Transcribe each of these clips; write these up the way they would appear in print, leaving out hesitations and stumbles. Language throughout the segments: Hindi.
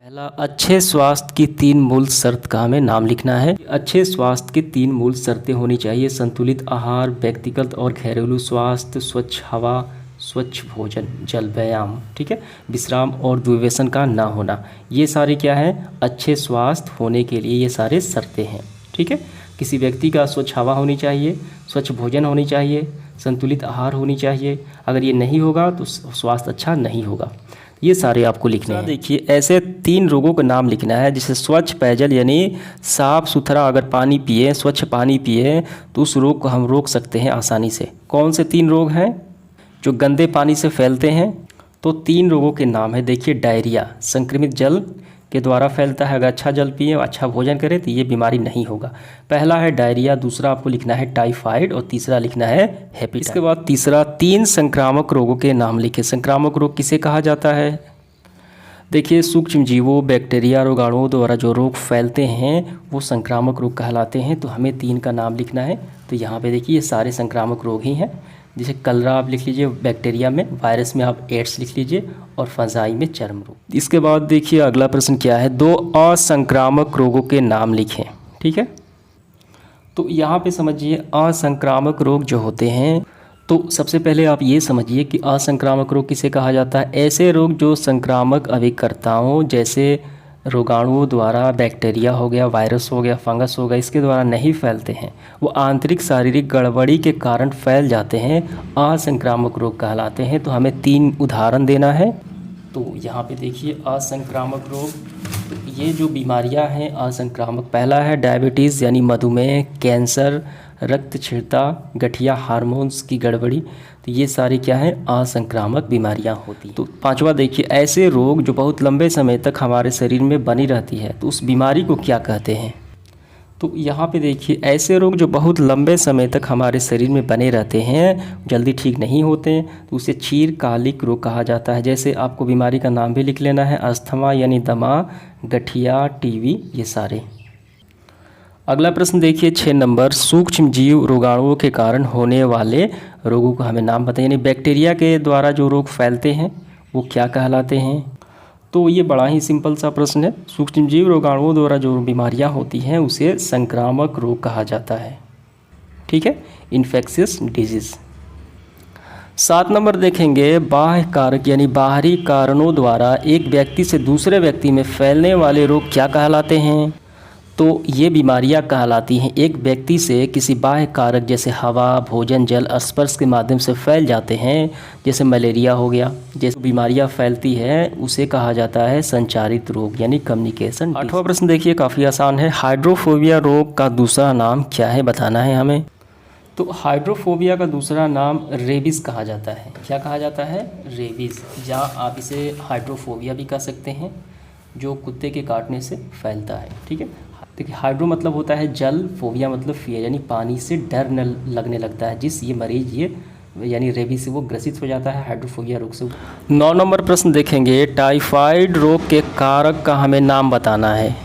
पहला, अच्छे स्वास्थ्य की 3 मूल शर्त का हमें नाम लिखना है। अच्छे स्वास्थ्य की 3 मूल शर्तें होनी चाहिए: संतुलित आहार, व्यक्तिगत और घरेलू स्वास्थ्य, स्वच्छ हवा, स्वच्छ भोजन, जल, व्यायाम। ठीक है, विश्राम और दुर्व्यसन का ना होना। ये सारे क्या है, अच्छे स्वास्थ्य होने के लिए ये सारे शर्तें हैं। ठीक है, किसी व्यक्ति का स्वच्छ हवा होनी चाहिए, स्वच्छ भोजन होनी चाहिए, संतुलित आहार होनी चाहिए। अगर ये नहीं होगा तो स्वास्थ्य अच्छा नहीं होगा। ये सारे आपको लिखने हैं। देखिए, ऐसे 3 रोगों का नाम लिखना है जिसे स्वच्छ पेयजल यानी साफ सुथरा अगर पानी पिए, स्वच्छ पानी पिए तो उस रोग को हम रोक सकते हैं आसानी से। कौन से 3 रोग हैं जो गंदे पानी से फैलते हैं? तो 3 रोगों के नाम है। देखिए, डायरिया संक्रमित जल के द्वारा फैलता है। अगर अच्छा जल पिए, अच्छा भोजन करें तो ये बीमारी नहीं होगा। पहला है डायरिया, दूसरा आपको लिखना है टाइफाइड और तीसरा लिखना है हेपेटाइटिस। इसके बाद तीसरा, 3 संक्रामक रोगों के नाम लिखे। संक्रामक रोग किसे कहा जाता है? देखिए, सूक्ष्म जीवों, बैक्टीरिया, रोगाणुओं द्वारा जो रोग फैलते हैं वो संक्रामक रोग कहलाते हैं। तो हमें 3 का नाम लिखना है। तो यहाँ पे देखिए, ये सारे संक्रामक रोग ही हैं। जैसे कलरा आप लिख लीजिए बैक्टीरिया में, वायरस में आप एड्स लिख लीजिए और फंजाई में चर्म रोग। इसके बाद देखिए अगला प्रश्न क्या है, 2 असंक्रामक रोगों के नाम लिखें। ठीक है, तो यहाँ पे समझिए असंक्रामक रोग जो होते हैं, तो सबसे पहले आप ये समझिए कि असंक्रामक रोग किसे कहा जाता है। ऐसे रोग जो संक्रामक अभिकर्ताओं जैसे रोगाणुओं द्वारा, बैक्टीरिया हो गया, वायरस हो गया, फंगस हो गया, इसके द्वारा नहीं फैलते हैं, वो आंतरिक शारीरिक गड़बड़ी के कारण फैल जाते हैं, असंक्रामक रोग कहलाते हैं। तो हमें 3 उदाहरण देना है। तो यहाँ पे देखिए असंक्रामक रोग, तो ये जो बीमारियाँ हैं असंक्रामक, पहला है डायबिटीज़ यानी मधुमेह, कैंसर, रक्तक्षीणता, गठिया, हार्मोन्स की गड़बड़ी। तो ये सारी क्या है, असंक्रामक बीमारियां होती हैं। तो 5वां देखिए, ऐसे रोग जो बहुत लंबे समय तक हमारे शरीर में बनी रहती है, तो उस बीमारी को क्या कहते हैं? तो यहाँ पे देखिए, ऐसे रोग जो बहुत लंबे समय तक हमारे शरीर में बने रहते हैं, जल्दी ठीक नहीं होते हैं, तो उसे क्षीणकालिक रोग कहा जाता है। जैसे आपको बीमारी का नाम भी लिख लेना है, अस्थमा यानी दमा, गठिया, टीबी, ये सारे। अगला प्रश्न देखिए 6 नंबर, सूक्ष्म जीव रोगाणुओं के कारण होने वाले रोगों को हमें नाम बताइए। यानी बैक्टीरिया के द्वारा जो रोग फैलते हैं वो क्या कहलाते हैं? तो ये बड़ा ही सिंपल सा प्रश्न है। सूक्ष्म जीव रोगाणुओं द्वारा जो बीमारियां होती हैं उसे संक्रामक रोग कहा जाता है। ठीक है, इन्फेक्शियस डिजीज। 7 नंबर देखेंगे, बाह्य कारक यानी बाहरी कारणों द्वारा एक व्यक्ति से दूसरे व्यक्ति में फैलने वाले रोग क्या कहलाते हैं? तो ये बीमारियां कहलाती हैं एक व्यक्ति से किसी बाह्य कारक जैसे हवा, भोजन, जल, स्पर्श के माध्यम से फैल जाते हैं। जैसे मलेरिया हो गया, जैसे बीमारियां फैलती है उसे कहा जाता है संचारित रोग यानी कम्युनिकेशन। 8वां प्रश्न देखिए, काफ़ी आसान है। हाइड्रोफोबिया रोग का दूसरा नाम क्या है, बताना है हमें। तो हाइड्रोफोबिया का दूसरा नाम रेबीज कहा जाता है। क्या कहा जाता है? रेबीज, या आप इसे हाइड्रोफोबिया भी कह सकते हैं, जो कुत्ते के काटने से फैलता है। ठीक है, देखिए हाइड्रो मतलब होता है जल, फोबिया मतलब फियर यानी पानी से डर न लगने लगता है। जिस ये मरीज ये यानी रेबीज से वो ग्रसित हो जाता है हाइड्रोफोबिया रोग से। 9 नंबर प्रश्न देखेंगे, टाइफाइड रोग के कारक का हमें नाम बताना है।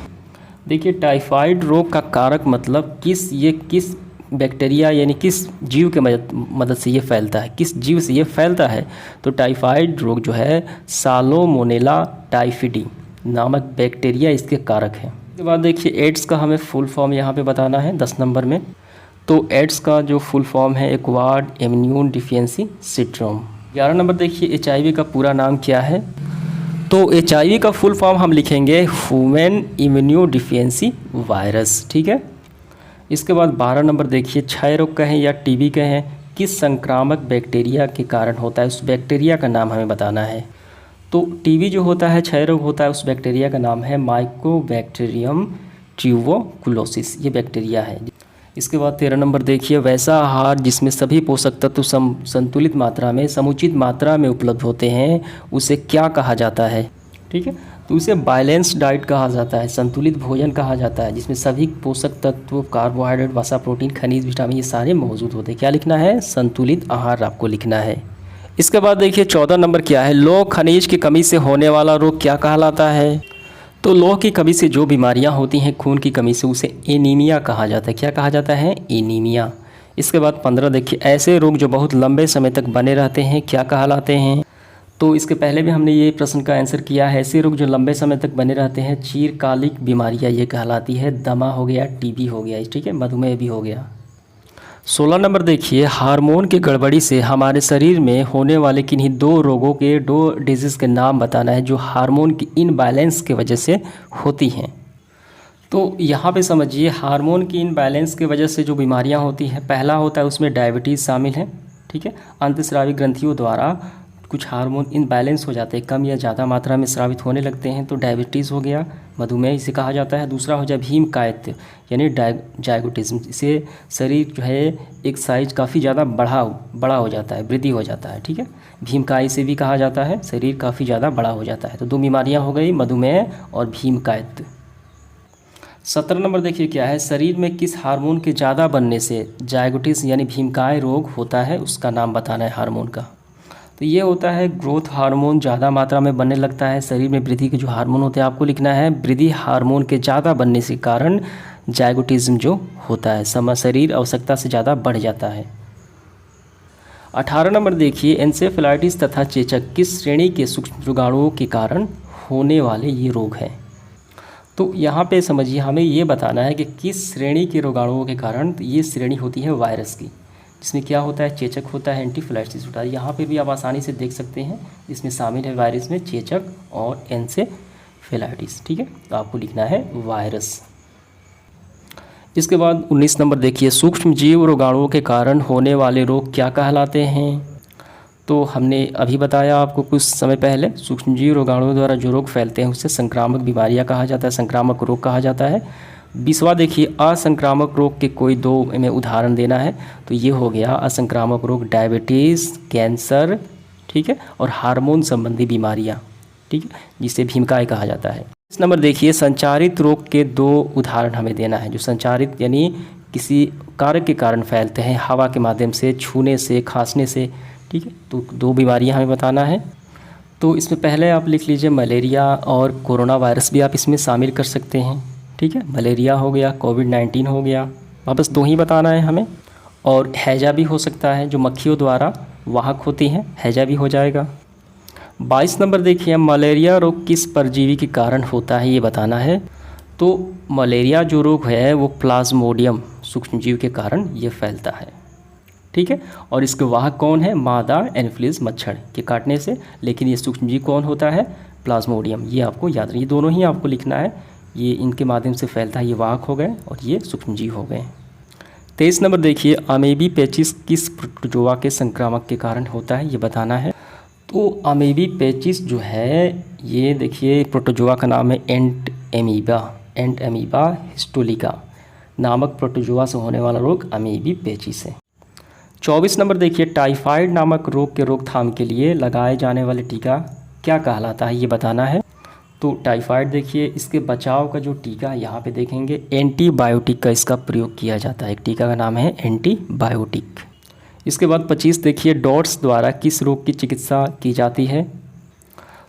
देखिए, टाइफाइड रोग का कारक मतलब किस बैक्टीरिया यानी किस जीव के मदद से ये फैलता है, किस जीव से ये फैलता है। तो टाइफाइड रोग जो है साल्मोनेला टाइफिडी नामक बैक्टीरिया इसके कारक है। उसके बाद देखिए, एड्स का हमें फुल फॉर्म यहाँ पे बताना है 10 नंबर में। तो एड्स का जो फुल फॉर्म है acquired immune deficiency syndrome. 11 number देखिए, एचआईवी का पूरा नाम क्या है? तो एचआईवी का फुल फॉर्म हम लिखेंगे ह्यूमन इम्यूनो डिफिशियंसी वायरस। ठीक है, इसके बाद 12 नंबर देखिए, क्षय रोग कहें या टीबी कहें, किस संक्रामक बैक्टीरिया के कारण होता है, उस बैक्टीरिया का नाम हमें बताना है। तो टीबी जो होता है, क्षय रोग होता है, उस बैक्टीरिया का नाम है माइकोबैक्टीरियम ट्यूबरकुलोसिस, ये बैक्टीरिया है। इसके बाद 13 नंबर देखिए, वैसा आहार जिसमें सभी पोषक तत्व संतुलित मात्रा में, समुचित मात्रा में उपलब्ध होते हैं उसे क्या कहा जाता है? ठीक है, तो उसे बैलेंस डाइट कहा जाता है, संतुलित भोजन कहा जाता है, जिसमें सभी पोषक तत्व, कार्बोहाइड्रेट, वसा, प्रोटीन, खनिज, विटामिन ये सारे मौजूद होते हैं। क्या लिखना है? संतुलित आहार आपको लिखना है। इसके बाद देखिए 14 नंबर क्या है, लौह खनिज की कमी से होने वाला रोग क्या कहलाता है? तो लौह की कमी से जो बीमारियां होती हैं खून की कमी से, उसे एनीमिया कहा जाता है। क्या कहा जाता है? एनीमिया। इसके बाद 15 देखिए, ऐसे रोग जो बहुत लंबे समय तक बने रहते हैं क्या कहलाते हैं? तो इसके पहले भी हमने ये प्रश्न का आंसर किया है। ऐसे रोग जो लंबे समय तक बने रहते हैं चिरकालिक बीमारियां ये कहलाती है। दमा हो गया, टीबी हो गया, ठीक है, मधुमेह भी हो गया। 16 नंबर देखिए, हार्मोन की गड़बड़ी से हमारे शरीर में होने वाले किन्हीं दो रोगों के, दो डिजीज़ के नाम बताना है जो हार्मोन की इनबैलेंस की वजह से होती हैं। तो यहाँ पे समझिए, हार्मोन की इनबैलेंस की वजह से जो बीमारियाँ होती हैं, पहला होता है उसमें डायबिटीज़ शामिल है, ठीक है। अंतस्रावी ग्रंथियों द्वारा कुछ हार्मोन इनबैलेंस हो जाते हैं, कम या ज़्यादा मात्रा में स्रावित होने लगते हैं, तो डायबिटीज़ हो गया, मधुमेह इसे कहा जाता है। दूसरा हो जाए भीमकायत्य यानी जायगोटिज्म, इसे शरीर जो है एक साइज काफ़ी ज़्यादा बड़ा हो जाता है, वृद्धि हो जाता है, ठीक है। भीमकाय से भी कहा जाता है, शरीर काफ़ी ज़्यादा बड़ा हो जाता है। तो दो बीमारियाँ हो गई, मधुमेह और भीमकायत्य। 17 नंबर देखिए क्या है, शरीर में किस हार्मोन के ज़्यादा बनने से जायगोटिस यानी भीमकाय रोग होता है, उसका नाम बताना है हार्मोन का। तो ये होता है ग्रोथ हार्मोन ज़्यादा मात्रा में बनने लगता है। शरीर में वृद्धि के जो हार्मोन होते हैं आपको लिखना है, वृद्धि हार्मोन के ज़्यादा बनने के कारण जायगोटिज्म जो होता है, शरीर आवश्यकता से ज़्यादा बढ़ जाता है। 18 नंबर देखिए, एन्सेफेलाइटिस तथा चेचक किस श्रेणी के सूक्ष्म रोगाणुओं के कारण होने वाले ये रोग हैं। तो यहाँ पे समझिए, हमें ये बताना है कि किस श्रेणी के रोगाणुओं के कारण। ये श्रेणी होती है वायरस की, जिसमें क्या होता है, चेचक होता है, एंटीफिलाइटिस होता है। यहाँ पे भी आप आसानी से देख सकते हैं, इसमें शामिल है वायरस में चेचक और एन्सेफेलाइटिस, ठीक है। तो आपको लिखना है वायरस। इसके बाद 19 नंबर देखिए, सूक्ष्म जीव रोगाणुओं के कारण होने वाले रोग क्या कहलाते हैं। तो हमने अभी बताया आपको कुछ समय पहले, सूक्ष्मजीव रोगाणुओं द्वारा जो रोग फैलते हैं उससे संक्रामक बीमारियां कहा जाता है, संक्रामक रोग कहा जाता है। 20वां देखिए, असंक्रामक रोग के कोई दो में उदाहरण देना है। तो ये हो गया असंक्रामक रोग, डायबिटीज़, कैंसर, ठीक है, और हार्मोन संबंधी बीमारियाँ, ठीक है, जिसे भीमकाय कहा जाता है। इस नंबर देखिए, संचारित रोग के दो उदाहरण हमें देना है। जो संचारित यानी किसी कार्य के कारण फैलते हैं, हवा के माध्यम से, छूने से, खांसने से, ठीक है। तो दो बीमारियां हमें बताना है। तो इसमें पहले आप लिख लीजिए मलेरिया और कोरोना वायरस भी आप इसमें शामिल कर सकते हैं, ठीक है। मलेरिया हो गया, कोविड-19 हो गया, वापस दो ही बताना है हमें। और हैजा भी हो सकता है, जो मक्खियों द्वारा वाहक होती हैं, हैजा भी हो जाएगा। 22 नंबर देखिए, मलेरिया रोग किस परजीवी के कारण होता है, ये बताना है। तो मलेरिया जो रोग है वो प्लाज्मोडियम सूक्ष्मजीव के कारण ये फैलता है, ठीक है। और इसके वाहक कौन है, मादा एनोफिलीज मच्छर के काटने से। लेकिन ये सूक्ष्मजीव कौन होता है, प्लाज्मोडियम। ये आपको याद रखिए, दोनों ही आपको लिखना है। ये इनके माध्यम से फैलता है, ये वाहक हो गए और ये सूक्ष्मजीव हो गए। 23 नंबर देखिए, अमेबी पेचिस किस प्रोटोजोआ के संक्रामक के कारण होता है, ये बताना है। तो अमेबी पेचिस जो है, ये देखिए प्रोटोजोआ का नाम है एंट एमीबा हिस्टोलिका नामक प्रोटोजोआ से होने वाला रोग अमेबी पेचिस है। 24 नंबर देखिए, टाइफाइड नामक रोग के रोकथाम के लिए लगाए जाने वाले टीका क्या कहलाता है, ये बताना है। तो टाइफाइड देखिए, इसके बचाव का जो टीका यहाँ पे देखेंगे, एंटीबायोटिक का इसका प्रयोग किया जाता है। एक टीका का नाम है एंटीबायोटिक। इसके बाद 25 देखिए, डॉट्स द्वारा किस रोग की चिकित्सा की जाती है।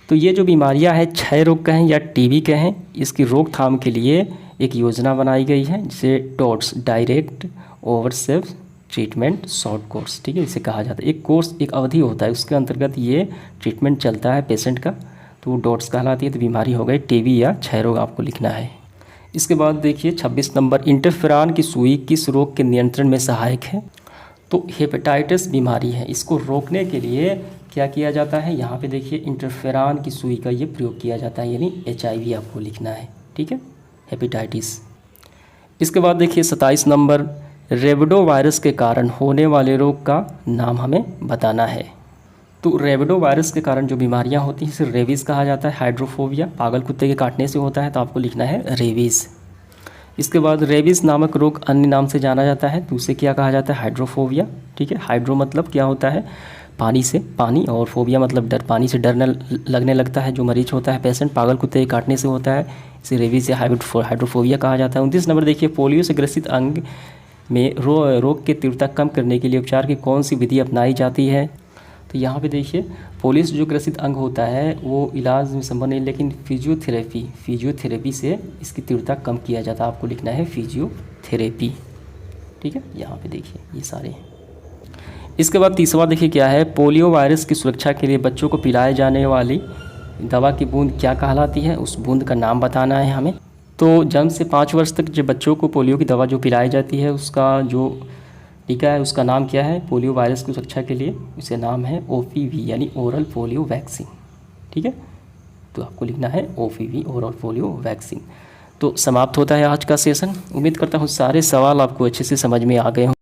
तो ये जो बीमारियाँ हैं, क्षय रोग कहें या टीबी कहें, इसकी रोकथाम के लिए एक योजना बनाई गई है, जिसे डॉट्स डायरेक्ट ओवरसेव ट्रीटमेंट शॉर्ट कोर्स, ठीक है, इसे कहा जाता है। एक कोर्स, एक अवधि होता है, उसके अंतर्गत ये ट्रीटमेंट चलता है पेशेंट का, तो वो डॉट्स कहलाती है। तो बीमारी हो गई टीबी या क्षय रोग, आपको लिखना है। इसके बाद देखिए 26 नंबर, इंटरफेरॉन की सुई किस रोग के नियंत्रण में सहायक है। तो हेपेटाइटिस बीमारी है, इसको रोकने के लिए क्या किया जाता है, यहाँ पे देखिए इंटरफेरॉन की सुई का ये प्रयोग किया जाता है, यानी HIV आपको लिखना है, ठीक है, हेपेटाइटिस। इसके बाद देखिए 27 नंबर, रेबिडो वायरस के कारण होने वाले रोग का नाम हमें बताना है। तो रेबिडो वायरस के कारण जो बीमारियां होती हैं, इसे रेबीज़ कहा जाता है। हाइड्रोफोबिया पागल कुत्ते के काटने से होता है, तो आपको लिखना है रेबीज़। इसके बाद रेबीज़ नामक रोग अन्य नाम से जाना जाता है, तो उसे क्या कहा जाता है, हाइड्रोफोबिया, ठीक है। हाइड्रो मतलब क्या होता है, पानी से, पानी, और फोबिया मतलब डर, पानी से डरने लगने लगता है जो मरीज होता है, पेशेंट, पागल कुत्ते के काटने से होता है, इसे रेबीज़ या हाइड्रोफोबिया कहा जाता है। 29 नंबर देखिए, पोलियो से ग्रसित अंग में रोग की तीव्रता कम करने के लिए उपचार की कौन सी विधि अपनाई जाती है। तो यहाँ पे देखिए, पोलियो से जो ग्रसित अंग होता है वो इलाज में संभव नहीं, लेकिन फिजियोथेरेपी से इसकी तीव्रता कम किया जाता है, आपको लिखना है फिजियोथेरेपी, ठीक है। यहाँ पे देखिए ये सारे। इसके बाद तीसरा देखिए क्या है, पोलियो वायरस की सुरक्षा के लिए बच्चों को पिलाए जाने वाली दवा की बूंद क्या कहलाती है, उस बूंद का नाम बताना है हमें। तो जन्म से 5 वर्ष तक जो बच्चों को पोलियो की दवा जो पिलाई जाती है उसका जो टीका है उसका नाम क्या है, पोलियो वायरस की सुरक्षा के लिए इसका नाम है OPV यानी ओरल पोलियो वैक्सीन। ठीक है, तो आपको लिखना है OPV ओरल पोलियो वैक्सीन। तो समाप्त होता है आज का सेशन। उम्मीद करता हूँ सारे सवाल आपको अच्छे से समझ में आ गए हों।